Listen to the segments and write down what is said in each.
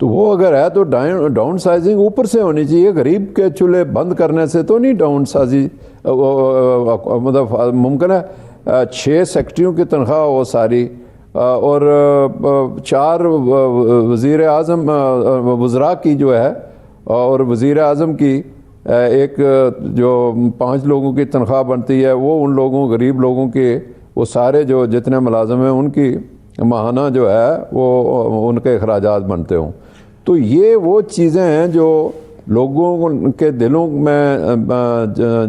تو وہ اگر ہے تو ڈاؤن سائزنگ اوپر سے ہونی چاہیے. غریب کے چولہے بند کرنے سے تو نہیں ڈاؤن سائزی مطلب ممکن ہے. 6 سیکٹریوں کی تنخواہ ہو ساری, اور 4 وزیر اعظم وزراء کی جو ہے, اور وزیر اعظم کی ایک جو 5 لوگوں کی تنخواہ بنتی ہے, وہ ان لوگوں غریب لوگوں کے وہ سارے جو جتنے ملازم ہیں ان کی ماہانہ جو ہے وہ ان کے اخراجات بنتے ہوں. تو یہ وہ چیزیں ہیں جو لوگوں کے دلوں میں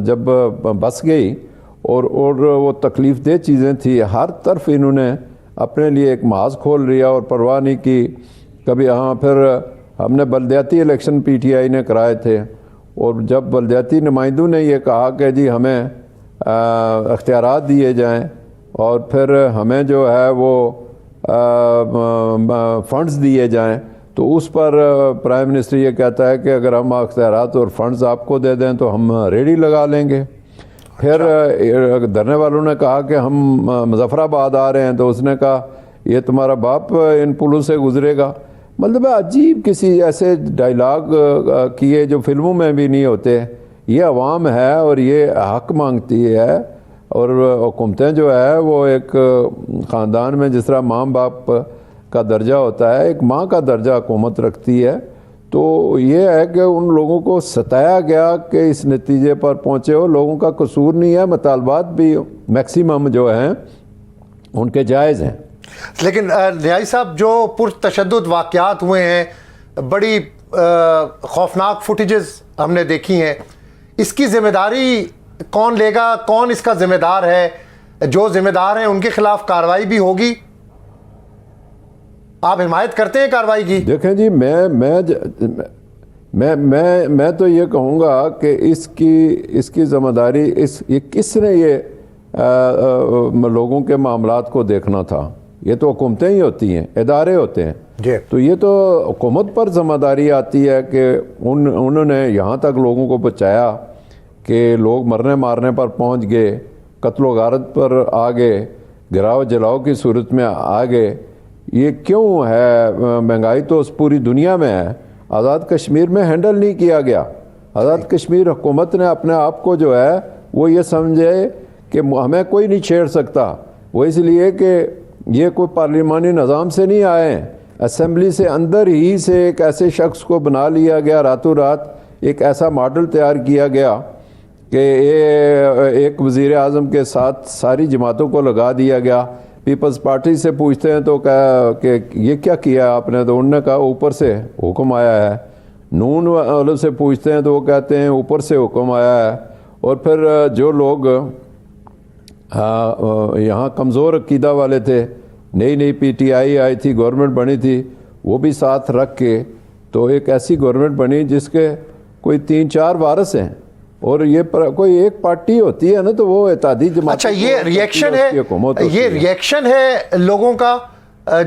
جب بس گئی, اور وہ تکلیف دہ چیزیں تھیں. ہر طرف انہوں نے اپنے لیے ایک محاذ کھول لیا اور پرواہ نہیں کی کبھی. ہاں پھر ہم نے بلدیاتی الیکشن پی ٹی آئی نے کرائے تھے, اور جب بلدیاتی نمائندوں نے یہ کہا کہ جی ہمیں اختیارات دیے جائیں اور پھر ہمیں جو ہے وہ فنڈز دیے جائیں, تو اس پر پرائم منسٹر یہ کہتا ہے کہ اگر ہم اختیارات اور فنڈز آپ کو دے دیں تو ہم ریڈی لگا لیں گے. پھر دھرنے والوں نے کہا کہ ہم مظفر آباد آ رہے ہیں, تو اس نے کہا یہ تمہارا باپ ان پلوں سے گزرے گا. مطلب عجیب کسی ایسے ڈائلاگ کیے جو فلموں میں بھی نہیں ہوتے. یہ عوام ہے اور یہ حق مانگتی ہے, اور حکومتیں جو ہے وہ ایک خاندان میں جس طرح ماں باپ کا درجہ ہوتا ہے, ایک ماں کا درجہ حکومت رکھتی ہے. تو یہ ہے کہ ان لوگوں کو ستایا گیا کہ اس نتیجے پر پہنچے ہو. لوگوں کا قصور نہیں ہے, مطالبات بھی میکسیمم جو ہیں ان کے جائز ہیں. لیکن نیائی صاحب جو پرتشدد واقعات ہوئے ہیں, بڑی خوفناک فوٹیجز ہم نے دیکھی ہیں, اس کی ذمہ داری کون لے گا؟ کون اس کا ذمہ دار ہے؟ جو ذمہ دار ہیں ان کے خلاف کارروائی بھی ہوگی؟ آپ حمایت کرتے ہیں کارروائی کی؟ دیکھیں جی, میں تو یہ کہوں گا کہ اس کی ذمہ داری یہ کس نے یہ لوگوں کے معاملات کو دیکھنا تھا؟ یہ تو حکومتیں ہی ہوتی ہیں, ادارے ہوتے ہیں. تو یہ تو حکومت پر ذمہ داری آتی ہے کہ انہوں نے یہاں تک لوگوں کو بچایا کہ لوگ مرنے مارنے پر پہنچ گئے, قتل و غارت پر آ گئے, گراؤ جلاؤ کی صورت میں آ گئے. یہ کیوں ہے؟ مہنگائی تو اس پوری دنیا میں ہے. آزاد کشمیر میں ہینڈل نہیں کیا گیا. آزاد کشمیر حکومت نے اپنے آپ کو جو ہے وہ یہ سمجھے کہ ہمیں کوئی نہیں چھیڑ سکتا. وہ اس لیے کہ یہ کوئی پارلیمانی نظام سے نہیں آئے ہیں, اسمبلی سے اندر ہی سے ایک ایسے شخص کو بنا لیا گیا راتوں رات, ایک ایسا ماڈل تیار کیا گیا کہ ایک وزیر اعظم کے ساتھ ساری جماعتوں کو لگا دیا گیا. پیپلز پارٹی سے پوچھتے ہیں تو کہا کہ یہ کیا کیا آپ نے, تو انہوں نے کہا اوپر سے حکم آیا ہے. نون والوں سے پوچھتے ہیں تو وہ کہتے ہیں اوپر سے حکم آیا ہے. اور پھر جو لوگ یہاں کمزور عقیدہ والے تھے, نئی پی ٹی آئی آئی تھی, گورنمنٹ بنی تھی, وہ بھی ساتھ رکھ کے تو ایک ایسی گورنمنٹ بنی جس کے کوئی 3-4 وارث ہیں. اور یہ کوئی ایک پارٹی ہوتی ہے نا تو وہ اتحادی جماعت. اچھا, یہ ریئیکشن ہے لوگوں کا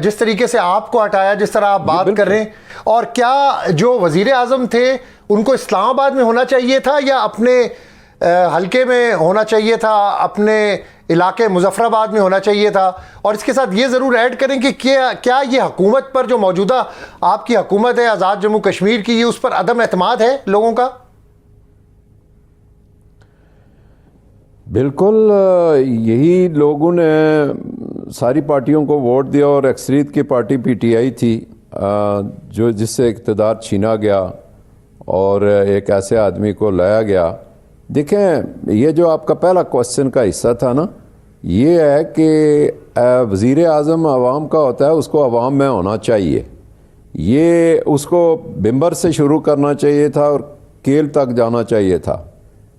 جس طریقے سے آپ کو ہٹایا, جس طرح آپ بات کر رہے ہیں؟ اور کیا جو وزیر اعظم تھے ان کو اسلام آباد میں ہونا چاہیے تھا یا اپنے حلقے میں ہونا چاہیے تھا, اپنے علاقے مظفر آباد میں ہونا چاہیے تھا؟ اور اس کے ساتھ یہ ضرور ایڈ کریں کہ کیا یہ حکومت پر جو موجودہ آپ کی حکومت ہے آزاد جموں کشمیر کی, یہ اس پر عدم اعتماد ہے لوگوں کا؟ بالکل, یہی لوگوں نے ساری پارٹیوں کو ووٹ دیا, اور اکثریت کی پارٹی پی ٹی آئی تھی جس سے اقتدار چھینا گیا اور ایک ایسے آدمی کو لایا گیا. دیکھیں, یہ جو آپ کا پہلا کوسچن کا حصہ تھا نا, یہ ہے کہ وزیر اعظم عوام کا ہوتا ہے, اس کو عوام میں ہونا چاہیے. یہ اس کو بمبر سے شروع کرنا چاہیے تھا اور کیل تک جانا چاہیے تھا,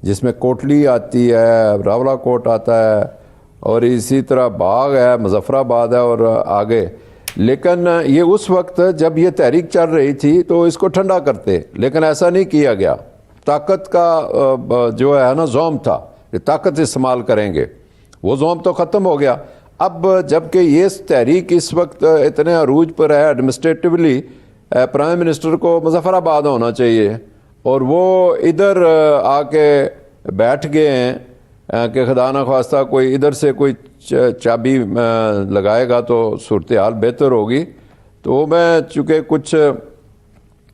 جس میں کوٹلی آتی ہے, راولا کوٹ آتا ہے, اور اسی طرح باغ ہے, مظفر آباد ہے, اور آگے. لیکن یہ اس وقت جب یہ تحریک چل رہی تھی تو اس کو ٹھنڈا کرتے, لیکن ایسا نہیں کیا گیا. طاقت کا جو ہے نا زوم تھا کہ طاقت استعمال کریں گے, وہ زوم تو ختم ہو گیا. اب جب کہ یہ تحریک اس وقت اتنے عروج پر ہے, ایڈمنسٹریٹولی پرائم منسٹر کو مظفر آباد ہونا چاہیے, اور وہ ادھر آ کے بیٹھ گئے ہیں کہ خدا نخواستہ کوئی ادھر سے کوئی چابی لگائے گا تو صورتحال بہتر ہوگی. تو میں چونکہ کچھ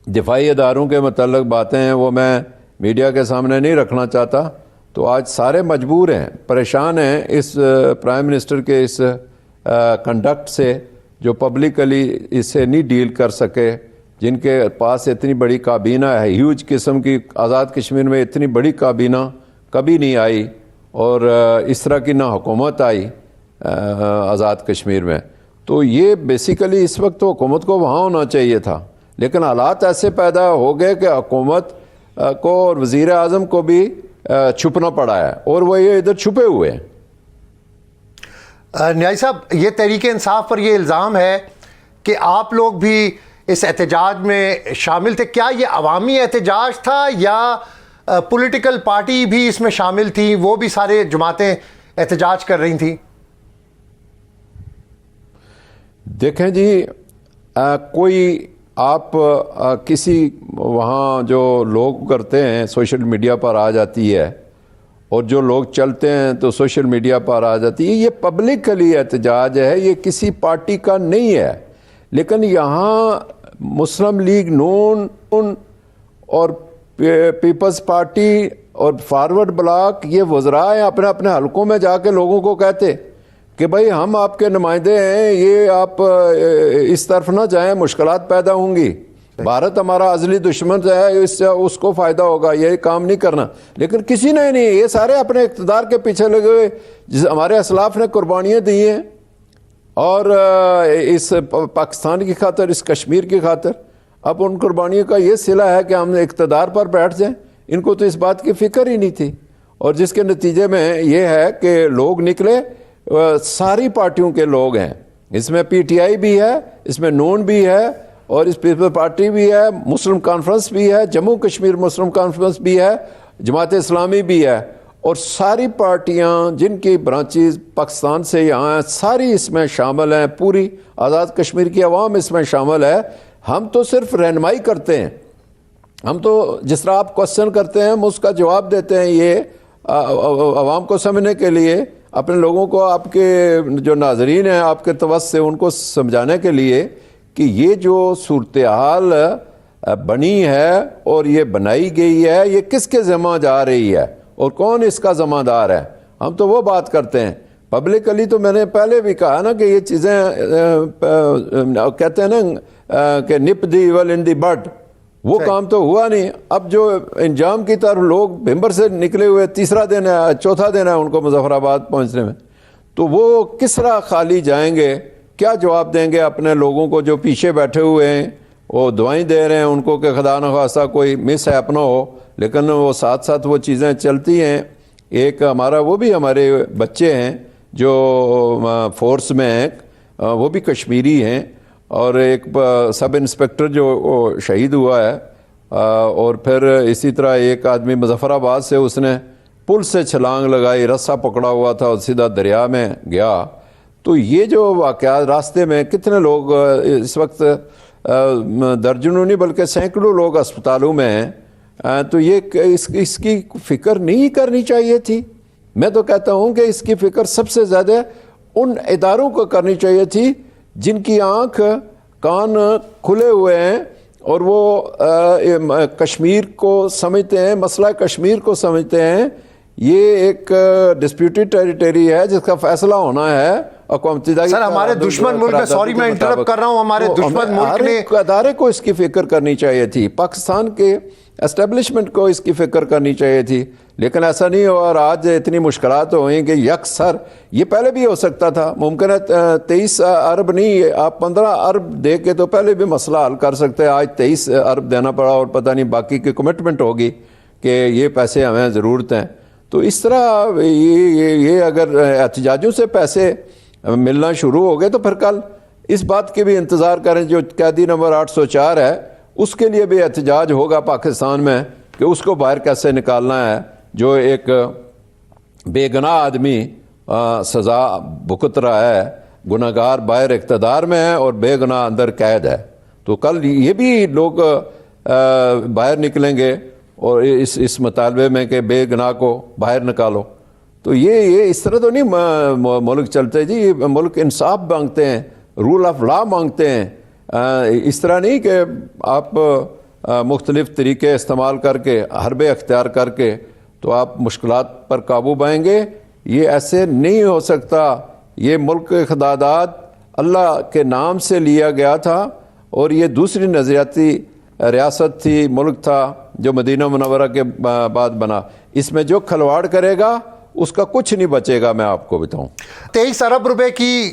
دفاعی اداروں کے متعلق باتیں ہیں وہ میں میڈیا کے سامنے نہیں رکھنا چاہتا. تو آج سارے مجبور ہیں, پریشان ہیں اس پرائم منسٹر کے اس کنڈکٹ سے, جو پبلکلی اس سے نہیں ڈیل کر سکے, جن کے پاس اتنی بڑی کابینہ ہے, ہیوج قسم کی. آزاد کشمیر میں اتنی بڑی کابینہ کبھی نہیں آئی, اور اس طرح کی نہ حکومت آئی آزاد کشمیر میں. تو یہ بیسیکلی اس وقت تو حکومت کو وہاں ہونا چاہیے تھا, لیکن حالات ایسے پیدا ہو گئے کہ حکومت کو اور وزیر اعظم کو بھی چھپنا پڑا ہے, اور وہ یہ ادھر چھپے ہوئے ہیں. نیائی صاحب, یہ تحریک انصاف پر یہ الزام ہے کہ آپ لوگ بھی اس احتجاج میں شامل تھے. کیا یہ عوامی احتجاج تھا یا پولیٹیکل پارٹی بھی اس میں شامل تھی, وہ بھی سارے جماعتیں احتجاج کر رہی تھیں؟ دیکھیں جی, کوئی آپ کسی وہاں جو لوگ کرتے ہیں سوشل میڈیا پر آ جاتی ہے, اور جو لوگ چلتے ہیں تو سوشل میڈیا پر آ جاتی ہے. یہ پبلکلی احتجاج ہے, یہ کسی پارٹی کا نہیں ہے. لیکن یہاں مسلم لیگ نون اور پیپلز پارٹی اور فارورڈ بلاک, یہ وزراء ہیں, اپنے اپنے حلقوں میں جا کے لوگوں کو کہتے کہ بھائی ہم آپ کے نمائندے ہیں, یہ آپ اس طرف نہ جائیں, مشکلات پیدا ہوں گی. بھارت ہمارا ازلی دشمن ہے, اس سے اس کو فائدہ ہوگا, یہ کام نہیں کرنا. لیکن کسی نے نہیں, یہ سارے اپنے اقتدار کے پیچھے لگے ہوئے. ہمارے اسلاف نے قربانیاں دی ہیں, اور اس پاکستان کی خاطر, اس کشمیر کی خاطر. اب ان قربانیوں کا یہ صلہ ہے کہ ہم اقتدار پر بیٹھ جائیں. ان کو تو اس بات کی فکر ہی نہیں تھی, اور جس کے نتیجے میں یہ ہے کہ لوگ نکلے, ساری پارٹیوں کے لوگ ہیں. اس میں پی ٹی آئی بھی ہے, اس میں نون بھی ہے, اور اس پیپل پارٹی بھی ہے, مسلم کانفرنس بھی ہے, جموں کشمیر مسلم کانفرنس بھی ہے, جماعت اسلامی بھی ہے, اور ساری پارٹیاں جن کی برانچز پاکستان سے یہاں ہیں, ساری اس میں شامل ہیں. پوری آزاد کشمیر کی عوام اس میں شامل ہے. ہم تو صرف رہنمائی کرتے ہیں. ہم تو جس طرح آپ کوشچن کرتے ہیں ہم اس کا جواب دیتے ہیں, یہ عوام کو سمجھنے کے لیے, اپنے لوگوں کو, آپ کے جو ناظرین ہیں آپ کے توسط سے, ان کو سمجھانے کے لیے کہ یہ جو صورتحال بنی ہے اور یہ بنائی گئی ہے, یہ کس کے ذمہ جا رہی ہے اور کون اس کا ذمہ دار ہے. ہم تو وہ بات کرتے ہیں پبلکلی. تو میں نے پہلے بھی کہا نا کہ یہ چیزیں کہتے ہیں نا کہ نپ دی ایول ان دی بڈ, وہ کام تو ہوا نہیں. اب جو انجام کی طرف لوگ بھمبر سے نکلے ہوئے, تیسرا دن ہے, چوتھا دن ہے ان کو مظفر آباد پہنچنے میں, تو وہ کس طرح خالی جائیں گے, کیا جواب دیں گے اپنے لوگوں کو جو پیچھے بیٹھے ہوئے ہیں. وہ دعائیں دے رہے ہیں ان کو کہ خدا نخواستہ کوئی مس ہیپ نہ ہو, لیکن وہ ساتھ ساتھ وہ چیزیں چلتی ہیں. ایک ہمارا وہ بھی ہمارے بچے ہیں جو فورس میں ہیں, وہ بھی کشمیری ہیں, اور ایک سب انسپکٹر جو شہید ہوا ہے, اور پھر اسی طرح ایک آدمی مظفر آباد سے, اس نے پل سے چھلانگ لگائی, رسہ پکڑا ہوا تھا اور سیدھا دریا میں گیا. تو یہ جو واقعات, راستے میں کتنے لوگ اس وقت درجنوں نہیں بلکہ سینکڑوں لوگ اسپتالوں میں ہیں. تو یہ اس کی فکر نہیں کرنی چاہیے تھی. میں تو کہتا ہوں کہ اس کی فکر سب سے زیادہ ان اداروں کو کرنی چاہیے تھی جن کی آنکھ کان کھلے ہوئے ہیں, اور وہ کشمیر کو سمجھتے ہیں, مسئلہ کشمیر کو سمجھتے ہیں. یہ ایک ڈسپیوٹڈ ٹیریٹری ہے جس کا فیصلہ ہونا ہے اقوام متحدہ. سر ہمارے دشمن ملک میں, سوری میں انٹرپٹ کر رہا ہوں, ہمارے دشمن ملک نے ادارے کو اس کی فکر کرنی چاہیے تھی, پاکستان کے اسٹیبلشمنٹ کو اس کی فکر کرنی چاہیے تھی. لیکن ایسا نہیں ہوا, اور آج اتنی مشکلات ہوئیں کہ یکسر, یہ پہلے بھی ہو سکتا تھا. ممکن ہے 23 ارب نہیں, آپ 15 ارب دے کے تو پہلے بھی مسئلہ حل کر سکتے. آج 23 ارب دینا پڑا, اور پتہ نہیں باقی کی کمٹمنٹ ہوگی کہ یہ پیسے ہمیں ضرورت ہیں. تو اس طرح یہ اگر احتجاجوں سے پیسے ملنا شروع ہو گئے تو پھر کل اس بات کے بھی انتظار کریں, جو قیدی نمبر 804 ہے اس کے لیے بھی احتجاج ہوگا پاکستان میں کہ اس کو باہر کیسے نکالنا ہے, جو ایک بے گناہ آدمی سزا بھگت رہا ہے, گناہگار باہر اقتدار میں ہے اور بے گناہ اندر قید ہے. تو کل یہ بھی لوگ باہر نکلیں گے اور اس مطالبے میں کہ بے گناہ کو باہر نکالو. تو یہ اس طرح تو نہیں ملک چلتے جی. ملک انصاف مانگتے ہیں, رول آف لا مانگتے ہیں. اس طرح نہیں کہ آپ مختلف طریقے استعمال کر کے، حربے اختیار کر کے تو آپ مشکلات پر قابو پائیں گے. یہ ایسے نہیں ہو سکتا. یہ ملک کے اقتدارات اللہ کے نام سے لیا گیا تھا اور یہ دوسری نظریاتی ریاست تھی، ملک تھا جو مدینہ منورہ کے بعد بنا. اس میں جو کھلواڑ کرے گا اس کا کچھ نہیں بچے گا. میں آپ کو بتاؤں 23 ارب روپے کی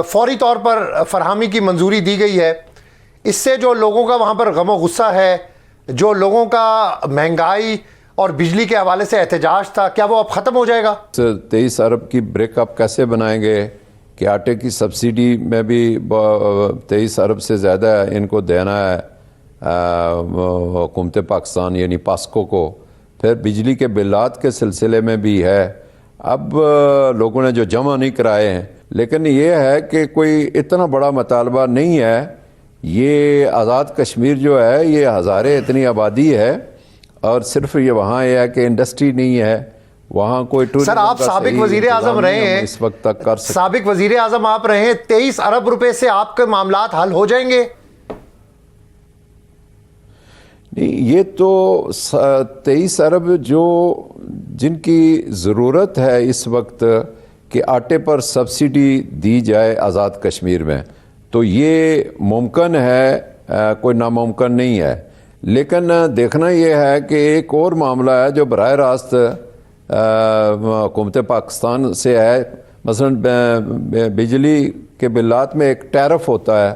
فوری طور پر فراہمی کی منظوری دی گئی ہے. اس سے جو لوگوں کا وہاں پر غم و غصہ ہے، جو لوگوں کا مہنگائی اور بجلی کے حوالے سے احتجاج تھا، کیا وہ اب ختم ہو جائے گا؟ 23 ارب کی بریک اپ کیسے بنائیں گے کہ آٹے کی سبسڈی میں بھی 23 ارب سے زیادہ ان کو دینا ہے حکومت پاکستان یعنی پاسکو کو. پھر بجلی کے بلات کے سلسلے میں بھی ہے. اب لوگوں نے جو جمع نہیں کرائے ہیں، لیکن یہ ہے کہ کوئی اتنا بڑا مطالبہ نہیں ہے. یہ آزاد کشمیر جو ہے یہ ہزاریں اتنی آبادی ہے اور صرف یہ وہاں یہ ہے کہ انڈسٹری نہیں ہے وہاں کوئی ٹورزم. سر آپ سابق وزیر اعظم رہے ہیں، اس وقت تک کر سکتے. سابق وزیر اعظم آپ رہے ہیں، 23 ارب روپے سے آپ کے معاملات حل ہو جائیں گے؟ نہیں، یہ تو 23 ارب جو جن کی ضرورت ہے اس وقت کہ آٹے پر سبسڈی دی جائے آزاد کشمیر میں، تو یہ ممکن ہے، کوئی ناممکن نہیں ہے. لیکن دیکھنا یہ ہے کہ ایک اور معاملہ ہے جو براہ راست حکومت پاکستان سے ہے. مثلا بجلی کے بلات میں ایک ٹیرف ہوتا ہے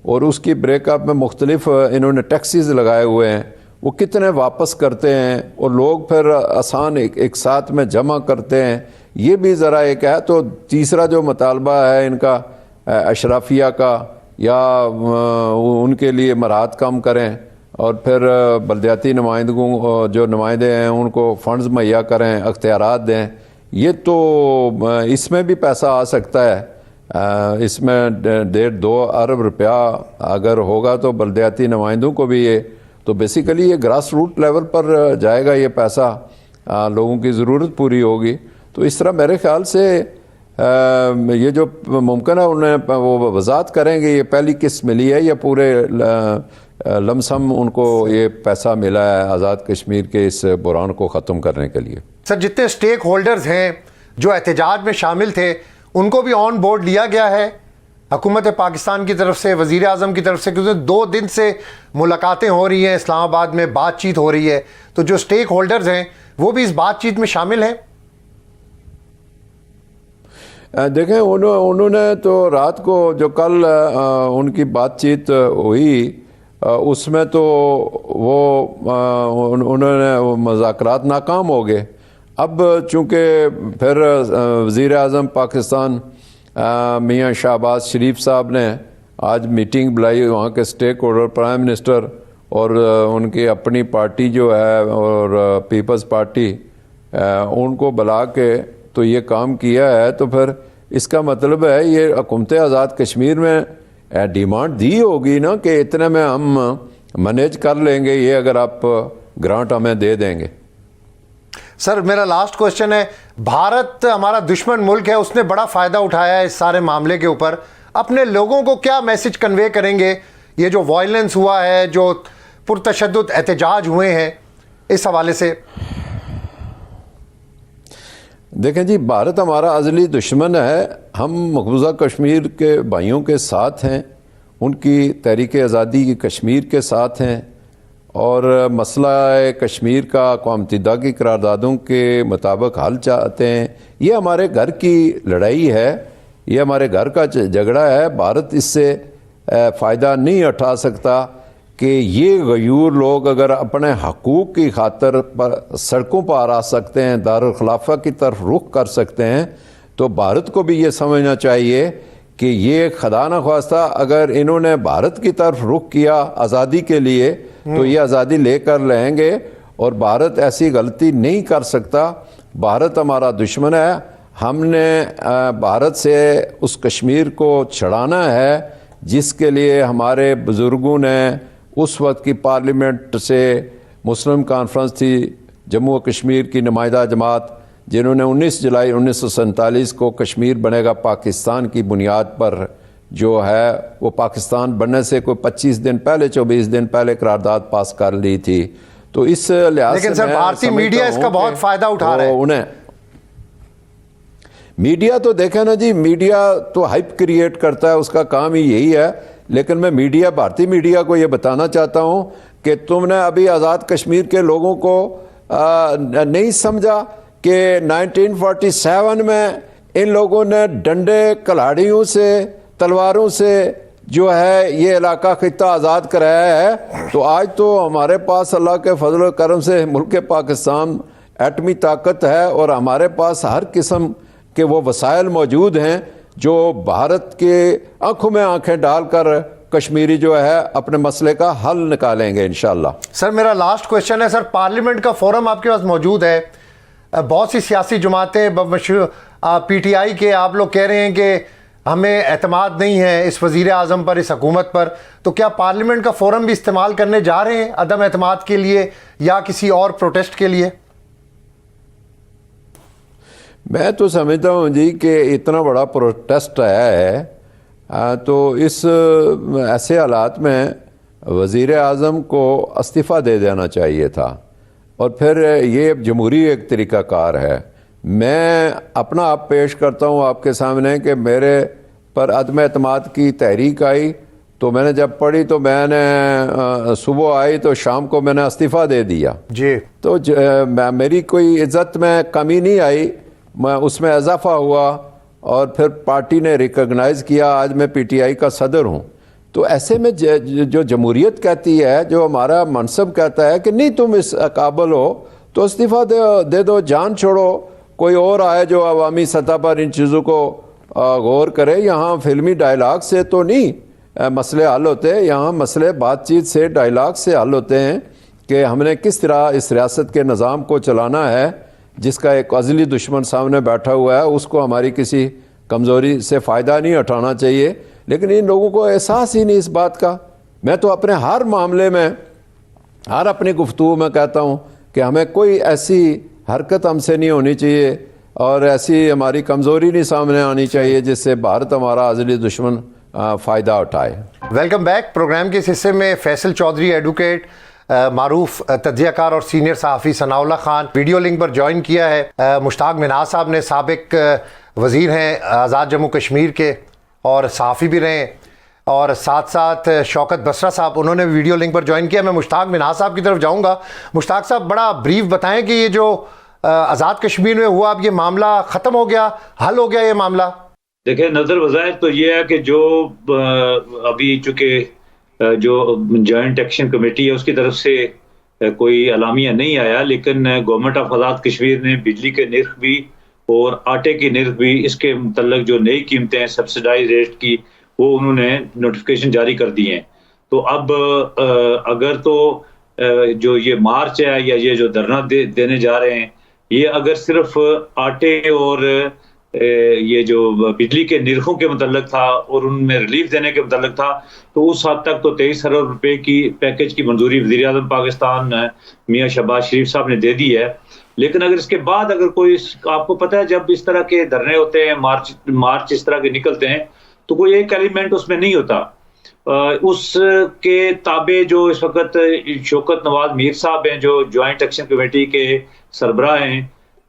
اور اس کی بریک اپ میں مختلف انہوں نے ٹیکسیز لگائے ہوئے ہیں. وہ کتنے واپس کرتے ہیں اور لوگ پھر آسان ایک ساتھ میں جمع کرتے ہیں. یہ بھی ذرا ایک ہے. تو تیسرا جو مطالبہ ہے ان کا اشرافیہ کا، یا ان کے لیے مراحت کم کریں اور پھر بلدیاتی نمائندگوں جو نمائندے ہیں ان کو فنڈز مہیا کریں، اختیارات دیں. یہ تو اس میں بھی پیسہ آ سکتا ہے. اس میں 1.5-2 ارب روپیہ اگر ہوگا تو بلدیاتی نمائندوں کو بھی یہ تو بیسیکلی یہ گراس روٹ لیول پر جائے گا. یہ پیسہ لوگوں کی ضرورت پوری ہوگی. تو اس طرح میرے خیال سے یہ جو ممکن ہے انہیں وہ وضاحت کریں گے یہ پہلی قسط ملی ہے یا پورے لمسم ان کو یہ پیسہ ملا ہے آزاد کشمیر کے اس بحران کو ختم کرنے کے لیے. سر جتنے سٹیک ہولڈرز ہیں جو احتجاج میں شامل تھے ان کو بھی آن بورڈ لیا گیا ہے حکومت پاکستان کی طرف سے، وزیر اعظم کی طرف سے، کیونکہ 2 دن سے ملاقاتیں ہو رہی ہیں اسلام آباد میں، بات چیت ہو رہی ہے. تو جو سٹیک ہولڈرز ہیں وہ بھی اس بات چیت میں شامل ہیں؟ دیکھیں انہوں نے تو رات کو جو کل ان کی بات چیت ہوئی اس میں تو وہ انہوں نے مذاکرات ناکام ہو گئے. اب چونکہ پھر وزیر اعظم پاکستان میاں شہباز شریف صاحب نے آج میٹنگ بلائی وہاں کے سٹیک ہولڈر، پرائم منسٹر اور ان کی اپنی پارٹی جو ہے اور پیپلز پارٹی، ان کو بلا کے تو یہ کام کیا ہے. تو پھر اس کا مطلب ہے یہ حکومت آزاد کشمیر میں ڈیمانڈ دی ہوگی نا کہ اتنے میں ہم مینیج کر لیں گے یہ اگر آپ گرانٹ ہمیں دے دیں گے. سر میرا لاسٹ کوشچن ہے، بھارت ہمارا دشمن ملک ہے، اس نے بڑا فائدہ اٹھایا ہے اس سارے معاملے کے اوپر. اپنے لوگوں کو کیا میسج کنوے کریں گے؟ یہ جو وائلنس ہوا ہے، جو پرتشدد احتجاج ہوئے ہیں، اس حوالے سے. دیکھیں جی، بھارت ہمارا ازلی دشمن ہے. ہم مقبوضہ کشمیر کے بھائیوں کے ساتھ ہیں، ان کی تحریک آزادی کی کشمیر کے ساتھ ہیں اور مسئلہ کشمیر کا اقوام متحدہ کی قراردادوں کے مطابق حل چاہتے ہیں. یہ ہمارے گھر کی لڑائی ہے، یہ ہمارے گھر کا جھگڑا ہے. بھارت اس سے فائدہ نہیں اٹھا سکتا کہ یہ غیور لوگ اگر اپنے حقوق کی خاطر پر سڑکوں پر آ سکتے ہیں، دارالخلافہ کی طرف رخ کر سکتے ہیں، تو بھارت کو بھی یہ سمجھنا چاہیے کہ یہ خدا نخواستہ اگر انہوں نے بھارت کی طرف رخ کیا آزادی کے لیے تو یہ آزادی لے کر لیں گے اور بھارت ایسی غلطی نہیں کر سکتا. بھارت ہمارا دشمن ہے. ہم نے بھارت سے اس کشمیر کو چھڑانا ہے جس کے لیے ہمارے بزرگوں نے اس وقت کی پارلیمنٹ سے مسلم کانفرنس تھی جموں و کشمیر کی نمائندہ جماعت، جنہوں نے 19 جولائی 1947 کو کشمیر بنے گا پاکستان کی بنیاد پر جو ہے وہ پاکستان بننے سے کوئی 25 دن پہلے 24 دن پہلے قرارداد پاس کر لی تھی. تو اس لحاظ سے لیکن سر بھارتی میڈیا اس کا بہت فائدہ اٹھا رہا ہے. انہیں میڈیا تو دیکھیں نا جی, میڈیا تو ہائپ کریٹ کرتا ہے, اس کا کام ہی یہی ہے. لیکن میں بھارتی میڈیا کو یہ بتانا چاہتا ہوں کہ تم نے ابھی آزاد کشمیر کے لوگوں کو نہیں سمجھا کہ 1947 میں ان لوگوں نے ڈنڈے کلاڑیوں سے تلواروں سے جو ہے یہ علاقہ خطہ آزاد کرایا ہے. تو آج تو ہمارے پاس اللہ کے فضل و کرم سے ملک پاکستان ایٹمی طاقت ہے, اور ہمارے پاس ہر قسم کے وہ وسائل موجود ہیں جو بھارت کے آنکھوں میں آنکھیں ڈال کر کشمیری جو ہے اپنے مسئلے کا حل نکالیں گے انشاءاللہ. سر میرا لاسٹ کویشچن ہے, سر پارلیمنٹ کا فورم آپ کے پاس موجود ہے, بہت سی سیاسی جماعتیں پی ٹی آئی کے آپ لوگ کہہ رہے ہیں کہ ہمیں اعتماد نہیں ہے اس وزیر اعظم پر, اس حکومت پر, تو کیا پارلیمنٹ کا فورم بھی استعمال کرنے جا رہے ہیں عدم اعتماد کے لیے یا کسی اور پروٹیسٹ کے لیے؟ میں تو سمجھتا ہوں جی کہ اتنا بڑا پروٹیسٹ آیا ہے تو اس ایسے حالات میں وزیر اعظم کو استعفیٰ دے دینا چاہیے تھا, اور پھر یہ جمہوری ایک طریقہ کار ہے. میں اپنا آپ پیش کرتا ہوں آپ کے سامنے کہ میرے پر عدم اعتماد کی تحریک آئی تو میں نے جب پڑھی تو میں نے صبح آئی تو شام کو میں نے استعفیٰ دے دیا جی. تو میری کوئی عزت میں کمی نہیں آئی, میں اس میں اضافہ ہوا, اور پھر پارٹی نے ریکگنائز کیا, آج میں پی ٹی آئی کا صدر ہوں. تو ایسے میں جو جمہوریت کہتی ہے, جو ہمارا منصب کہتا ہے کہ نہیں تم اس قابل ہو تو استعفیٰ دے دو, جان چھوڑو, کوئی اور آئے جو عوامی سطح پر ان چیزوں کو غور کرے. یہاں فلمی ڈائلاگ سے تو نہیں مسئلے حل ہوتے, یہاں مسئلے بات چیت سے, ڈائلاگ سے حل ہوتے ہیں کہ ہم نے کس طرح اس ریاست کے نظام کو چلانا ہے. جس کا ایک ازلی دشمن سامنے بیٹھا ہوا ہے, اس کو ہماری کسی کمزوری سے فائدہ نہیں اٹھانا چاہیے. لیکن ان لوگوں کو احساس ہی نہیں اس بات کا. میں تو اپنے ہر معاملے میں, ہر اپنی گفتگو میں کہتا ہوں کہ ہمیں کوئی ایسی حرکت ہم سے نہیں ہونی چاہیے اور ایسی ہماری کمزوری نہیں سامنے آنی چاہیے جس سے بھارت ہمارا ازلی دشمن فائدہ اٹھائے. Welcome back. پروگرام کے اس حصے میں فیصل چودھری ایڈوکیٹ, معروف تجزیہ کار اور سینئر صحافی ثناء اللہ خان ویڈیو لنک پر جوائن کیا ہے. مشتاق منہاج صاحب نے, سابق وزیر ہیں آزاد جموں کشمیر کے اور صحافی بھی رہے ہیں, اور ساتھ ساتھ شوکت بسرا صاحب, انہوں نے ویڈیو لنک پر جوائن کیا. میں مشتاق منہاج صاحب کی طرف جاؤں گا. مشتاق صاحب بڑا بریف بتائیں کہ یہ جو آزاد کشمیر میں ہوا, اب یہ معاملہ ختم ہو گیا, حل ہو گیا یہ معاملہ؟ دیکھیں نظر بظاہر تو یہ ہے کہ جو ابھی چونکہ جو جوائنٹ ایکشن کمیٹی ہے اس کی طرف سے کوئی اعلامیہ نہیں آیا, لیکن گورنمنٹ آف آزاد کشمیر نے بجلی کے نرخ بھی اور آٹے کی نرخ بھی, اس کے متعلق جو نئی قیمتیں ہیں سبسڈائز ریٹ کی, وہ انہوں نے نوٹیفیکیشن جاری کر دی ہیں. تو اب اگر تو جو یہ مارچ ہے یا یہ جو دھرنا دینے جا رہے ہیں, یہ اگر صرف آٹے اور یہ جو بجلی کے نرخوں کے متعلق تھا اور ان میں ریلیف دینے کے متعلق تھا, تو اس حد تک تو 23 ارب روپے کی پیکج کی منظوری وزیر اعظم پاکستان میاں شہباز شریف صاحب نے دے دی ہے. لیکن اگر اس کے بعد اگر کوئی, آپ کو پتہ ہے جب اس طرح کے دھرنے ہوتے ہیں, مارچ اس طرح کے نکلتے ہیں, تو کوئی ایک ایلیمنٹ اس میں نہیں ہوتا. اس کے تابع جو اس وقت شوکت نواز میر صاحب ہیں جو جوائنٹ ایکشن کمیٹی کے سربراہ ہیں,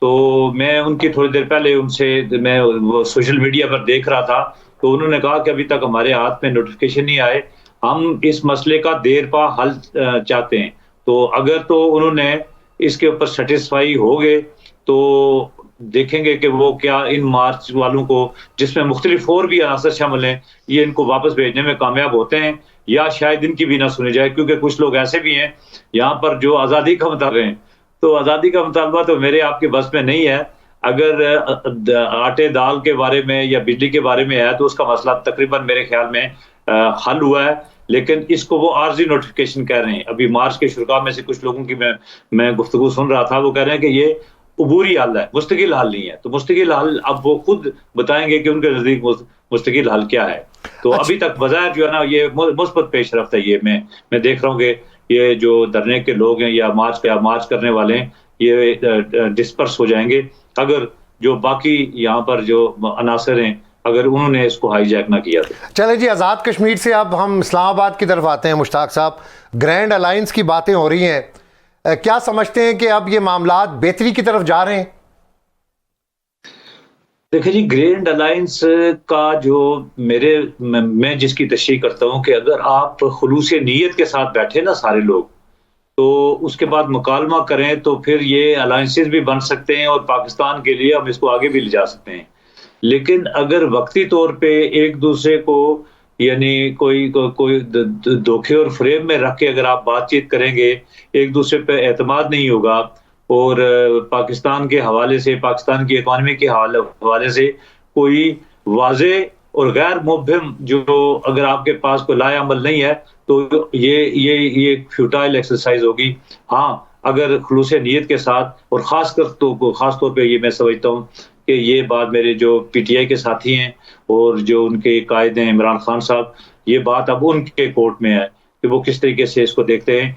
تو میں ان کی تھوڑی دیر پہلے ان سے میں سوشل میڈیا پر دیکھ رہا تھا, تو انہوں نے کہا کہ ابھی تک ہمارے ہاتھ میں نوٹیفیکیشن نہیں آئے, ہم اس مسئلے کا دیر پا حل چاہتے ہیں. تو اگر تو انہوں نے اس کے اوپر سیٹسفائی ہو گئے تو دیکھیں گے کہ وہ کیا ان مارچ والوں کو, جس میں مختلف اور بھی عناصر شامل ہیں, یہ ان کو واپس بھیجنے میں کامیاب ہوتے ہیں یا شاید ان کی بھی نہ سنی جائے. کیونکہ کچھ لوگ ایسے بھی ہیں یہاں پر جو آزادی کا مطالبہ ہیں, تو آزادی کا مطالبہ تو میرے آپ کے بس میں نہیں ہے. اگر آٹے دال کے بارے میں یا بجلی کے بارے میں ہے تو اس کا مسئلہ تقریباً میرے خیال میں حل ہوا ہے, لیکن اس کو وہ عارضی نوٹیفیکیشن کہہ رہے ہیں. ابھی مارچ کے شرکاء میں سے کچھ لوگوں کی میں گفتگو سن رہا تھا, وہ کہہ رہے ہیں کہ یہ عبوری حل ہے, مستقل حل نہیں ہے. تو مستقل حل اب وہ خود بتائیں گے کہ ان کے نزدیک مستقل حل کیا ہے. تو ابھی تک بظاہر جو ہے نا یہ مثبت پیش رفت ہے. یہ میں دیکھ رہا ہوں کہ یہ جو دھرنے کے لوگ ہیں یا مارچ کرنے والے ہیں, یہ ڈسپرس ہو جائیں گے اگر جو باقی یہاں پر جو عناصر ہیں اگر انہوں نے اس کو ہائی جیک نہ کیا تو. چلے جی، آزاد کشمیر سے اب ہم اسلام آباد کی طرف آتے ہیں. مشتاق صاحب، گرینڈ الائنس کی باتیں ہو رہی ہیں، کیا سمجھتے ہیں کہ اب یہ معاملات بہتری کی طرف جا رہے ہیں؟ دیکھیں جی، گرینڈ الائنس کا جو میں جس کی تشریح کرتا ہوں کہ اگر آپ خلوص نیت کے ساتھ بیٹھے نا سارے لوگ، تو اس کے بعد مکالمہ کریں تو پھر یہ الائنسز بھی بن سکتے ہیں اور پاکستان کے لیے ہم اس کو آگے بھی لے جا سکتے ہیں. لیکن اگر وقتی طور پہ ایک دوسرے کو یعنی کوئی دھوکے اور فریب میں رکھ کے اگر آپ بات چیت کریں گے، ایک دوسرے پہ اعتماد نہیں ہوگا، اور پاکستان کے حوالے سے، پاکستان کی اکانومی کے حوالے سے کوئی واضح اور غیر مبہم جو اگر آپ کے پاس کوئی لائے عمل نہیں ہے تو یہ فیوٹائل ایکسرسائز ہوگی. ہاں، اگر خلوص نیت کے ساتھ، اور خاص طور پہ یہ میں سمجھتا ہوں کہ یہ بات میرے جو پی ٹی آئی کے ساتھی ہیں اور جو ان کے قائد ہیں عمران خان صاحب، یہ بات اب ان کے کورٹ میں ہے کہ وہ کس طریقے سے اس کو دیکھتے ہیں.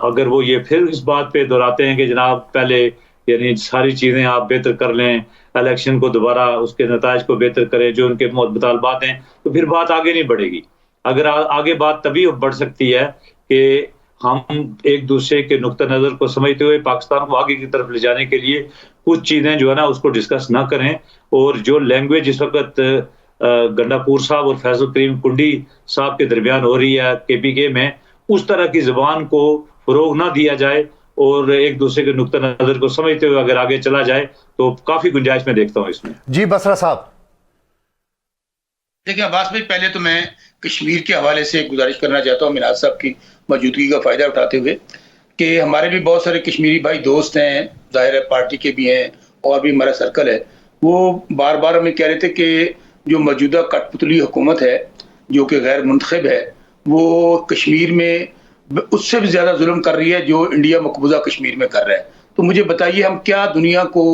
اگر وہ یہ پھر اس بات پہ دہراتے ہیں کہ جناب پہلے یعنی ساری چیزیں آپ بہتر کر لیں، الیکشن کو دوبارہ اس کے نتائج کو بہتر کریں جو ان کے مطالبات ہیں، تو پھر بات آگے نہیں بڑھے گی. اگر آگے بات تبھی بڑھ سکتی ہے کہ ہم ایک دوسرے کے نقطہ نظر کو سمجھتے ہوئے پاکستان کو آگے کی طرف لے جانے کے لیے کچھ چیزیں جو ہے نا اس کو ڈسکس نہ کریں. اور جو لینگویج اس وقت گنڈاپور صاحب اور فیصل کریم کنڈی صاحب کے درمیان ہو رہی ہے کے پی کے میں، اس طرح کی زبان کو فروغ نہ دیا جائے اور ایک دوسرے کے نقطہ نظر کو سمجھتے ہوئے اگر آگے چلا جائے تو کافی گنجائش میں دیکھتا ہوں اس میں. جی بسرا صاحب. دیکھیں عباس بھائی، پہلے تو میں کشمیر کے حوالے سے گزارش کرنا چاہتا ہوں مناز صاحب کی موجودگی کا فائدہ اٹھاتے ہوئے کہ ہمارے بھی بہت سارے کشمیری بھائی دوست ہیں، ظاہر ہے پارٹی کے بھی ہیں اور بھی ہمارا سرکل ہے، وہ بار بار ہمیں کہہ رہے تھے کہ جو موجودہ کٹ پتلی حکومت ہے جو کہ غیر منتخب ہے، وہ کشمیر میں اس سے بھی زیادہ ظلم کر رہی ہے جو انڈیا مقبوضہ کشمیر میں کر رہا ہے. تو مجھے بتائیے ہم کیا دنیا کو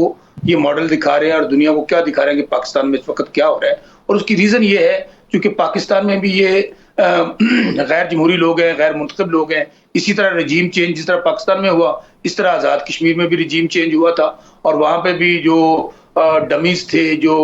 یہ ماڈل دکھا رہے ہیں اور دنیا کو کیا دکھا رہے ہیں کہ پاکستان میں اس وقت کیا ہو رہا ہے. اور اس کی ریزن یہ ہے کیونکہ پاکستان میں بھی یہ غیر جمہوری لوگ ہیں، غیر منتخب لوگ ہیں. اسی طرح رجیم چینج جس طرح پاکستان میں ہوا، اس طرح آزاد کشمیر میں بھی رجیم چینج ہوا تھا، اور وہاں پہ بھی جو ڈمیز تھے، جو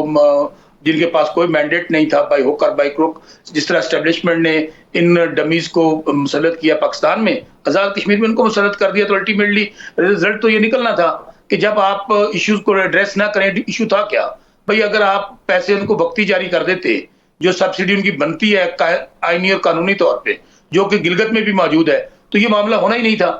جن کے پاس کوئی مینڈیٹ نہیں تھا، بائی ہوک اور بائی کروک، جس طرح اسٹیبلشمنٹ نے ان ڈمیز کو مسلط کیا پاکستان میں، آزاد کشمیر میں ان کو مسلط کر دیا. تو الٹیمیٹلی رزلٹ تو یہ نکلنا تھا کہ جب آپ ایشوز کو ایڈریس نہ کریں، ایشو تھا کیا بھئی؟ اگر آپ پیسے ان کو وقتی جاری کر دیتے، جو سبسڈی ان کی بنتی ہے آئینی اور قانونی طور پہ، جو کہ گلگت میں بھی موجود ہے، تو یہ معاملہ ہونا ہی نہیں تھا.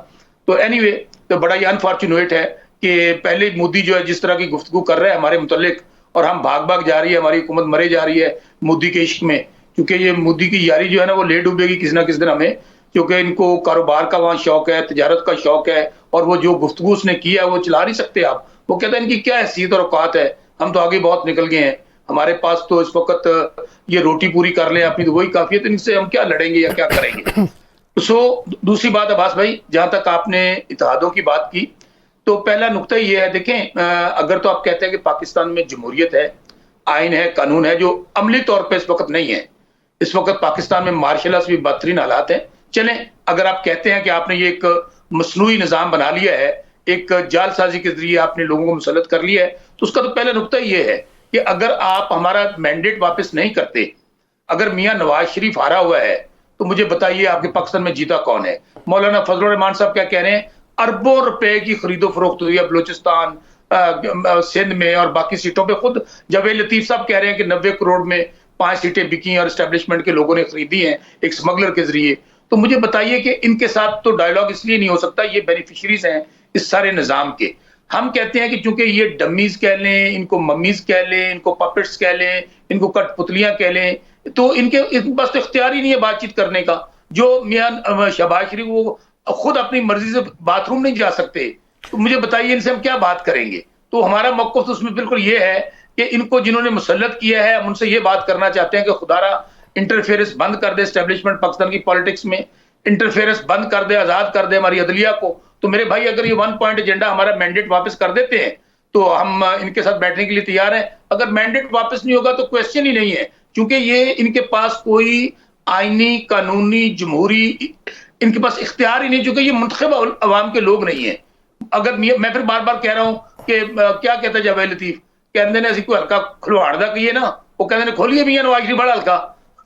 تو اینی وے، تو بڑا یہ انفارچونیٹ ہے کہ پہلے مودی جو ہے جس طرح کی گفتگو کر رہا ہے ہمارے متعلق، اور ہم بھاگ جا رہی ہے، ہماری حکومت مرے جا رہی ہے مودی کے عشق میں، کیونکہ یہ مودی کی یاری جو ہے نا وہ لے ڈوبے گی کسی نہ کسی دن ہمیں، کیونکہ ان کو کاروبار کا وہاں شوق ہے، تجارت کا شوق ہے، اور وہ جو گفتگو اس نے کی ہے وہ چلا نہیں سکتے آپ. وہ کہتے ہیں ان کی کیا حیثیت اور اوقات ہے، ہم تو آگے بہت نکل گئے ہیں، ہمارے پاس تو اس وقت یہ روٹی پوری کر لیں اپنی تو وہی کافی ہے، تو ان سے ہم کیا لڑیں گے یا کیا کریں گے. دوسری بات عباس بھائی، جہاں تک آپ نے اتحادوں کی بات کی، تو پہلا نقطہ یہ ہے، دیکھیں اگر تو آپ کہتے ہیں کہ پاکستان میں جمہوریت ہے، آئین ہے، قانون ہے، جو عملی طور پہ اس وقت نہیں ہے. اس وقت پاکستان میں مارشل لا سے بھی بدترین حالات ہیں. چلیں اگر آپ کہتے ہیں کہ آپ نے یہ ایک مصنوعی نظام بنا لیا ہے، ایک جال سازی کے ذریعے آپ نے لوگوں کو مسلط کر لیا ہے، تو اس کا تو پہلا نقطہ یہ ہے کہ اگر آپ ہمارا مینڈیٹ واپس نہیں کرتے، اگر میاں نواز شریف ہارا ہوا ہے، تو مجھے بتائیے آپ کے پاکستان میں جیتا کون ہے؟ مولانا فضل الرحمان صاحب کیا کہہ رہے ہیں؟ اربوں روپے کی خرید و فروخت ہوئی ہے بلوچستان، سندھ میں اور باقی سیٹوں پہ. خود جاوید لطیف صاحب کہہ رہے ہیں کہ 90 کروڑ میں 5 سیٹیں بکی اور اسٹیبلشمنٹ کے لوگوں نے خریدی ہیں ایک سمگلر کے ذریعے. تو مجھے بتائیے کہ ان کے ساتھ تو ڈائیلاگ اس لیے نہیں ہو سکتا، یہ بینیفیشریز ہیں اس سارے نظام کے. ہم کہتے ہیں کہ چونکہ یہ ڈمیز کہہ لیں، ان کو ممیز کہہ لیں، ان کو پپٹس کہہ لیں، ان کو کٹ پتلیاں کہہ لیں، تو ان کے پاس تو اختیار ہی نہیں ہے بات چیت کرنے کا. جو میاں شہباز شریف وہ خود اپنی مرضی سے باتھ روم نہیں جا سکتے، تو مجھے بتائیے ان سے ہم کیا بات کریں گے؟ تو ہمارا موقف اس میں بالکل یہ ہے کہ ان کو جنہوں نے مسلط کیا ہے، ہم ان سے یہ بات کرنا چاہتے ہیں کہ خدا را انٹرفیئرنس بند کر دے اسٹیبلشمنٹ پاکستان کی پالیٹکس میں، انٹرفیئرنس بند کر دے، آزاد کر دے ہماری عدلیہ کو. تو میرے بھائی اگر یہ 1 پوائنٹ ایجنڈا ہمارا مینڈیٹ واپس کر دیتے ہیں تو ہم ان کے ساتھ بیٹھنے کے لیے تیار ہیں. اگر مینڈیٹ واپس نہیں ہوگا تو کویسچن ہی نہیں ہے، کیونکہ یہ ان کے پاس کوئی آئینی، قانونی، جمہوری ان کے پاس اختیار ہی نہیں، چونکہ یہ منتخب عوام کے لوگ نہیں ہیں. اگر میں پھر بار بار کہہ رہا ہوں کہ کیا کہتا ہے جاوید لطیف، کہندے نے اسی کوئی ہلکا کھلواڑ دا کہیے نا، وہ کہتے ہیں کھولیے بھی نواز شریف بڑا ہلکا.